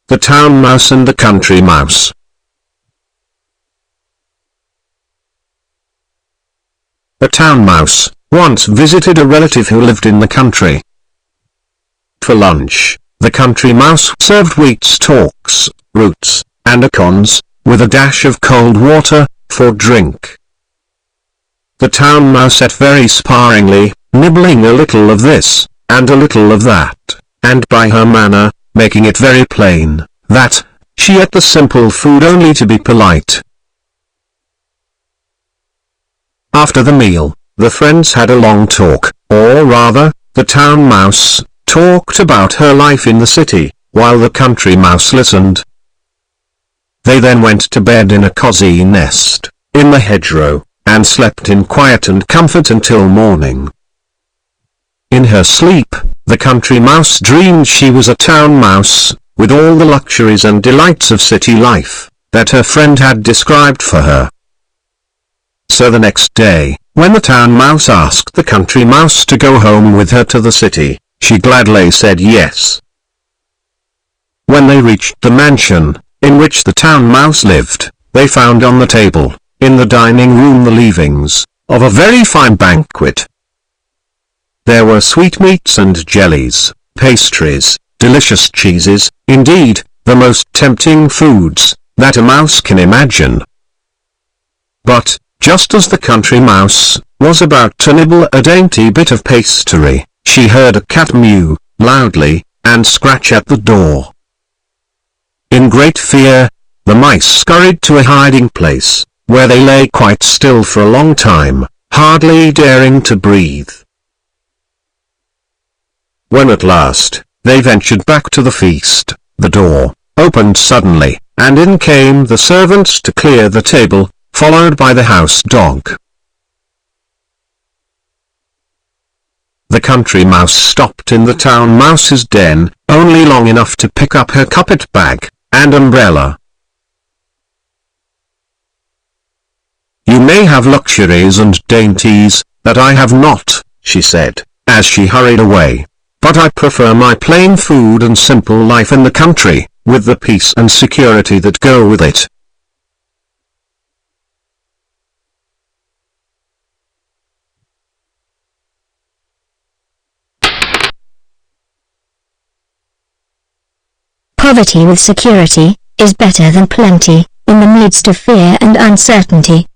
The Town Mouse and the Country Mouse. A town mouse once visited a relative who lived in the country. For lunch, the country mouse served wheat stalks, roots, and acorns, with a dash of cold water, for drink. The town mouse ate very sparingly, nibbling a little of this, and a little of that, and by her manner, making it very plain, that, she ate the simple food only to be polite. After the meal, the friends had a long talk, or rather, the town mouse talked about her life in the city, while the country mouse listened. They then went to bed in a cozy nest, in the hedgerow, and slept in quiet and comfort until morning. In her sleep, the country mouse dreamed she was a town mouse, with all the luxuries and delights of city life, that her friend had described for her. So the next day, when the town mouse asked the country mouse to go home with her to the city, she gladly said yes. When they reached the mansion, in which the town mouse lived, they found on the table, in the dining room, the leavings of a very fine banquet. There were sweetmeats and jellies, pastries, delicious cheeses, indeed, the most tempting foods that a mouse can imagine. But, just as the country mouse was about to nibble a dainty bit of pastry, she heard a cat mew loudly and scratch at the door. In great fear, the mice scurried to a hiding place, where they lay quite still for a long time, hardly daring to breathe. When at last, they ventured back to the feast, the door opened suddenly, and in came the servants to clear the table, followed by the house dog. The country mouse stopped in the town mouse's den, only long enough to pick up her carpet bag and umbrella. "You may have luxuries and dainties that I have not," she said, as she hurried away, "but I prefer my plain food and simple life in the country, with the peace and security that go with it." Poverty with security is better than plenty in the midst of fear and uncertainty.